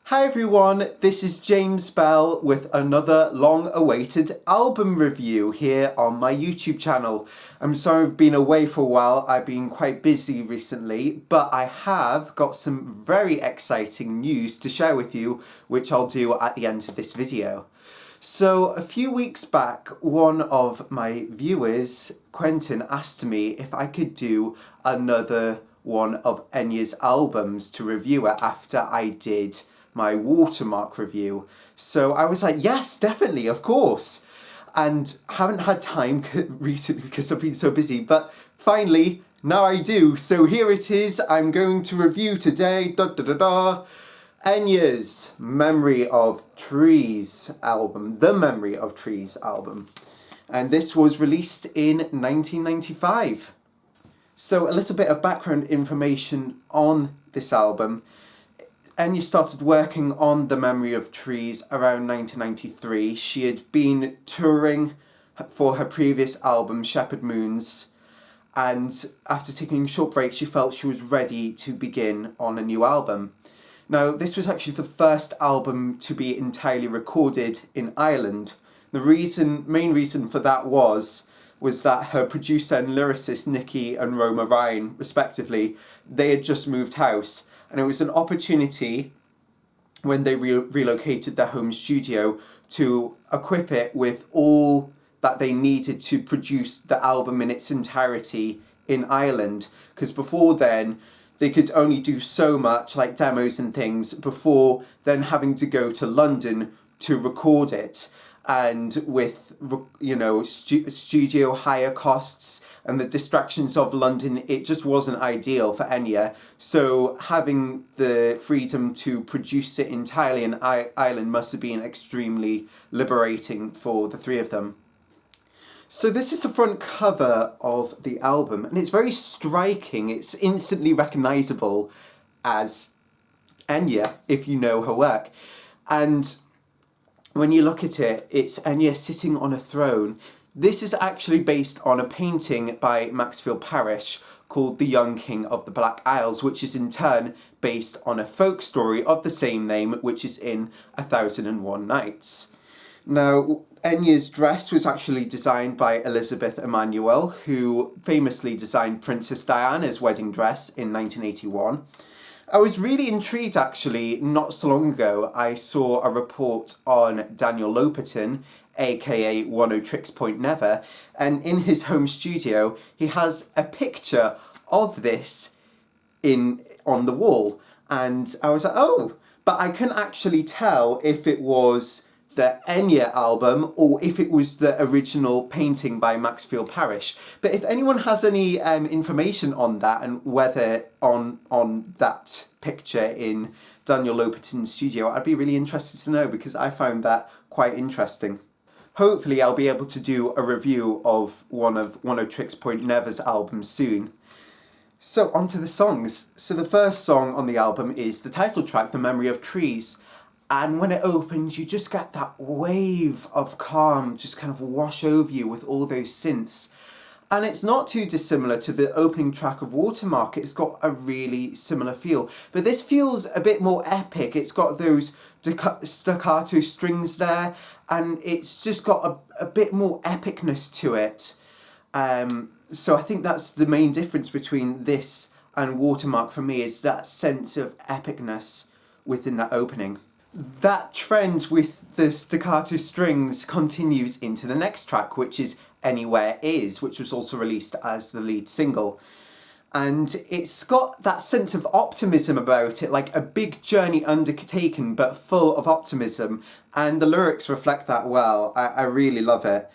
Hi everyone, this is James Bell with another long-awaited album review here on my YouTube channel. I'm sorry I've been away for a while, I've been quite busy recently, but I have got some very exciting news to share with you, which I'll do at the end of this video. So a few weeks back, one of my viewers, Quentin, asked me if I could do another one of Enya's albums to review it after I did my Watermark review. So I was like, yes, definitely, of course. And haven't had time recently because I've been so busy, but finally, now I do. So here it is, I'm going to review today, Enya's Memory of Trees album, the Memory of Trees album. And this was released in 1995. So a little bit of background information on this album. Enya started working on The Memory of Trees around 1993. She had been touring for her previous album, Shepherd Moons, and after taking a short break, she felt she was ready to begin on a new album. Now, this was actually the first album to be entirely recorded in Ireland. The main reason for that was that her producer and lyricist, Nikki and Roma Ryan, respectively, they had just moved house. And it was an opportunity when they relocated their home studio to equip it with all that they needed to produce the album in its entirety in Ireland. Because before then, they could only do so much, like demos and things, before then having to go to London to record it. And with, you know, studio hire costs and the distractions of London, it just wasn't ideal for Enya. So having the freedom to produce it entirely in Ireland must have been extremely liberating for the three of them. So this is the front cover of the album, and it's very striking. It's instantly recognisable as Enya, if you know her work. And when you look at it, it's Enya sitting on a throne. This is actually based on a painting by Maxfield Parrish called The Young King of the Black Isles, which is in turn based on a folk story of the same name, which is in 1001 Nights. Now, Enya's dress was actually designed by Elizabeth Emanuel, who famously designed Princess Diana's wedding dress in 1981. I was really intrigued actually, not so long ago, I saw a report on Daniel Lopatin, aka One-O-Tricks-Point-Never, and in his home studio he has a picture of this on the wall, and I was like, oh, but I couldn't actually tell if it was the Enya album or if it was the original painting by Maxfield Parrish. But if anyone has any information on that and whether on that picture in Daniel Lopatin's studio, I'd be really interested to know because I found that quite interesting. Hopefully I'll be able to do a review of One-O-Tricks-Point-Never's albums soon. So onto the songs. So the first song on the album is the title track, The Memory of Trees. And when it opens, you just get that wave of calm just kind of wash over you with all those synths. And it's not too dissimilar to the opening track of Watermark. It's got a really similar feel. But this feels a bit more epic. It's got those staccato strings there, and it's just got a bit more epicness to it. So I think that's the main difference between this and Watermark for me, is that sense of epicness within that opening. That trend with the staccato strings continues into the next track, which is Anywhere Is, which was also released as the lead single. And it's got that sense of optimism about it, like a big journey undertaken but full of optimism, and the lyrics reflect that well. I really love it.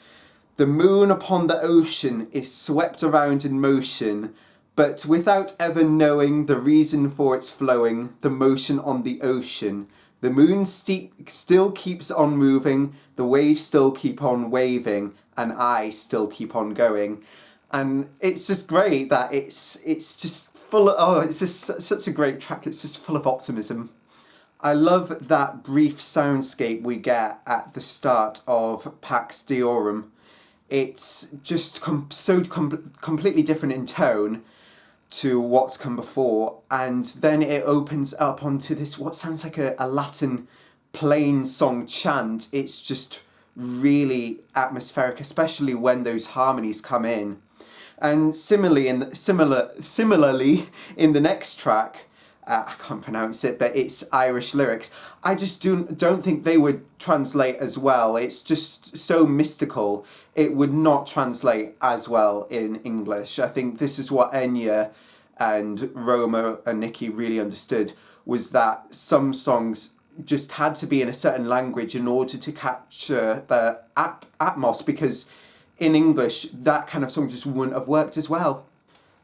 The moon upon the ocean is swept around in motion, but without ever knowing the reason for its flowing, the motion on the ocean. The moon still keeps on moving, the waves still keep on waving, and I still keep on going. And it's just great that it's just full of, it's just such a great track, it's just full of optimism. I love that brief soundscape we get at the start of Pax Deorum. It's just completely different in tone, to what's come before, and then it opens up onto this what sounds like a Latin plain song chant. It's just really atmospheric, especially when those harmonies come in. And similarly in the next track, I can't pronounce it, but it's Irish lyrics. I just don't think they would translate as well. It's just so mystical. It would not translate as well in English. I think this is what Enya and Roma and Nikki really understood, was that some songs just had to be in a certain language in order to capture the atmos, because in English that kind of song just wouldn't have worked as well.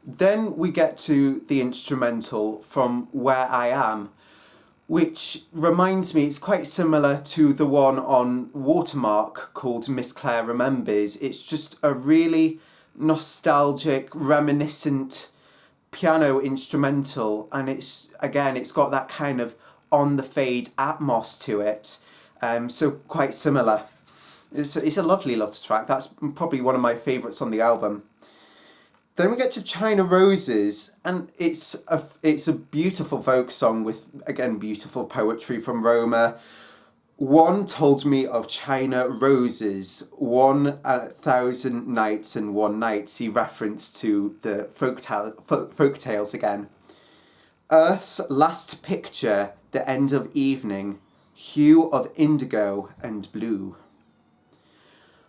Then we get to the instrumental from Where I Am, which reminds me, it's quite similar to the one on Watermark called Miss Claire Remembers. It's just a really nostalgic, reminiscent piano instrumental, and it's got that kind of on the fade atmos to it, so quite similar. It's a lovely little track. That's probably one of my favourites on the album. Then we get to China Roses, and it's a beautiful folk song with, again, beautiful poetry from Roma. One told me of China Roses, 1,000 nights and one night. See reference to the folk tales again. Earth's last picture, the end of evening, hue of indigo and blue.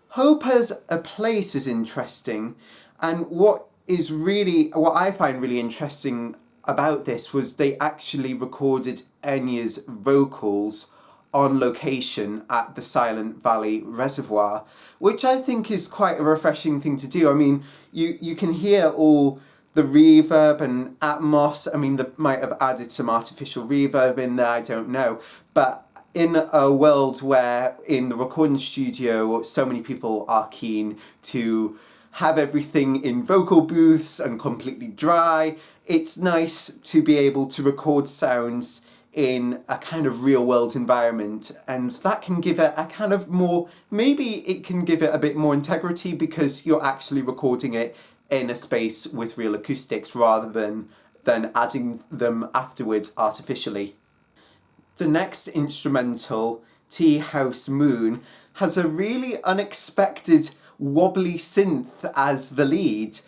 Hope as a place is interesting, and what I find really interesting about this was they actually recorded Enya's vocals on location at the Silent Valley Reservoir, which I think is quite a refreshing thing to do. I mean, you can hear all the reverb and atmos. I mean, they might have added some artificial reverb in there, I don't know. But in a world where in the recording studio so many people are keen to have everything in vocal booths and completely dry, it's nice to be able to record sounds in a kind of real world environment, and that can give it a kind of more, maybe it can give it a bit more integrity because you're actually recording it in a space with real acoustics rather than adding them afterwards artificially. The next instrumental, Tea House Moon, has a really unexpected wobbly synth as the lead,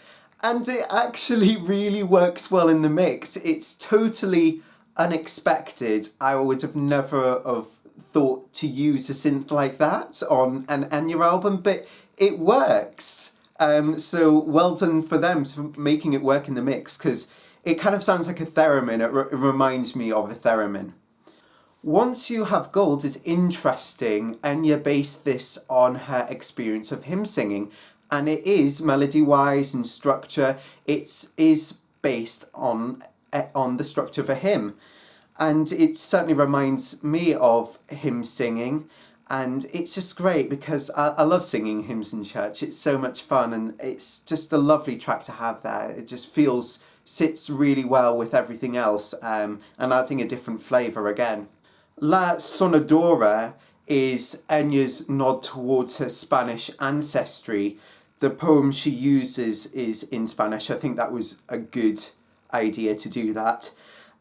and it actually really works well in the mix. It's totally unexpected. I would have never have thought to use a synth like that on an Enya album, but it works. So well done for them for making it work in the mix, because it kind of sounds like a theremin. It reminds me of a theremin. Once You Have Gold is interesting. Enya based this on her experience of hymn singing, and it is melody-wise and structure. It is based on the structure of a hymn, and it certainly reminds me of hymn singing, and it's just great because I love singing hymns in church. It's so much fun, and it's just a lovely track to have there. It just sits really well with everything else, and adding a different flavour again. La Sonadora is Enya's nod towards her Spanish ancestry. The poem she uses is in Spanish. I think that was a good idea to do that.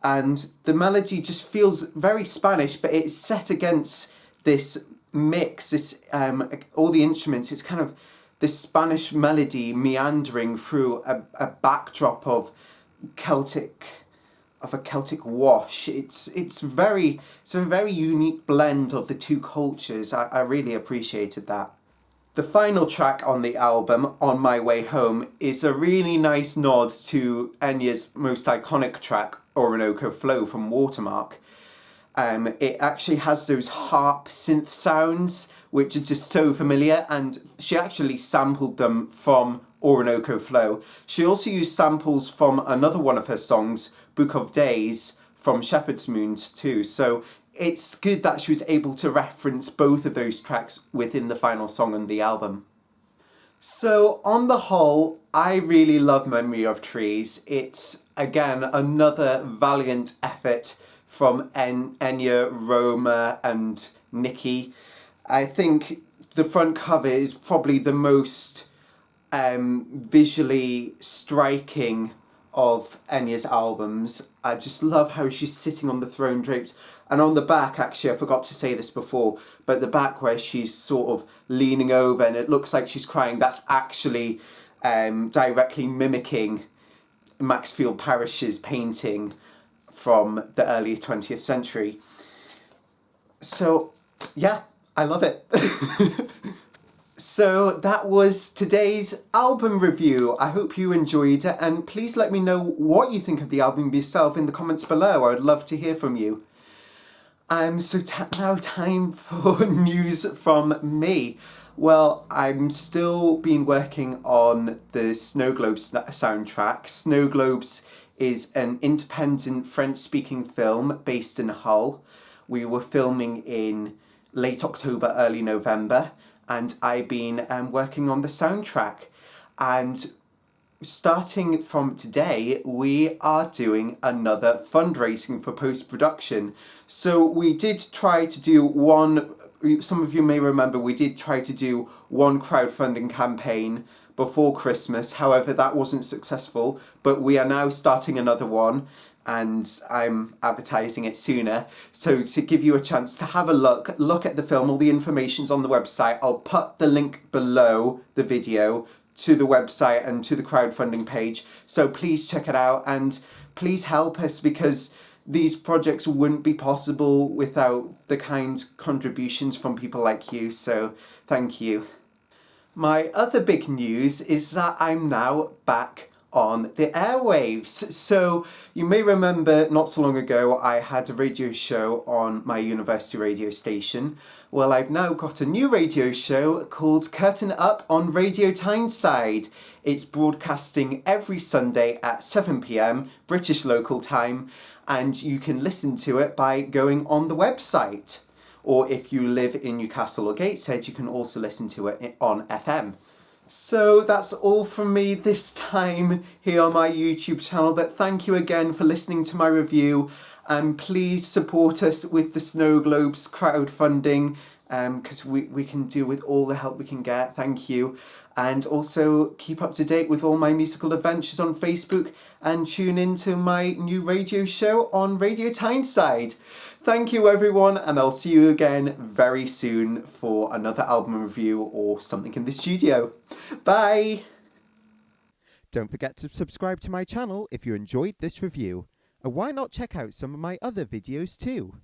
And the melody just feels very Spanish, but it's set against this mix, all the instruments. It's kind of this Spanish melody meandering through a backdrop of a Celtic wash. It's a very unique blend of the two cultures. I really appreciated that. The final track on the album, On My Way Home, is a really nice nod to Enya's most iconic track, Orinoco Flow from Watermark. It actually has those harp synth sounds, which are just so familiar, and she actually sampled them from Orinoco Flow. She also used samples from another one of her songs, Book of Days, from Shepherd's Moons too. So it's good that she was able to reference both of those tracks within the final song on the album. So on the whole, I really love Memory of Trees. It's, again, another valiant effort from Enya, Roma and Nikki. I think the front cover is probably the most visually striking of Enya's albums. I just love how she's sitting on the throne draped. And on the back, actually, I forgot to say this before, but the back where she's sort of leaning over and it looks like she's crying, that's actually directly mimicking Maxfield Parrish's painting from the early 20th century. So, yeah, I love it. So that was today's album review. I hope you enjoyed it, and please let me know what you think of the album yourself in the comments below. I would love to hear from you. So now time for news from me. Well, I'm still been working on the Snowglobes soundtrack. Snowglobes is an independent French-speaking film based in Hull. We were filming in late October, early November, and I've been working on the soundtrack. And starting from today, we are doing another fundraising for post-production. So we did try to do some of you may remember, we did try to do one crowdfunding campaign before Christmas. However, that wasn't successful, but we are now starting another one, and I'm advertising it sooner. So to give you a chance to have a look at the film, all the information's on the website. I'll put the link below the video to the website and to the crowdfunding page. So please check it out and please help us, because these projects wouldn't be possible without the kind contributions from people like you. So thank you. My other big news is that I'm now back on the airwaves. So you may remember not so long ago I had a radio show on my university radio station. Well, I've now got a new radio show called Curtain Up on Radio Tyneside. It's broadcasting every Sunday at 7 p.m. British local time, and you can listen to it by going on the website. Or if you live in Newcastle or Gateshead, you can also listen to it on FM. So that's all from me this time here on my YouTube channel, but thank you again for listening to my review, and please support us with the Snowglobes crowdfunding, because we can do with all the help we can get. Thank you. And also keep up to date with all my musical adventures on Facebook, and tune into my new radio show on Radio Tyneside. Thank you everyone, and I'll see you again very soon for another album review or something in the studio. Bye! Don't forget to subscribe to my channel if you enjoyed this review. And why not check out some of my other videos too?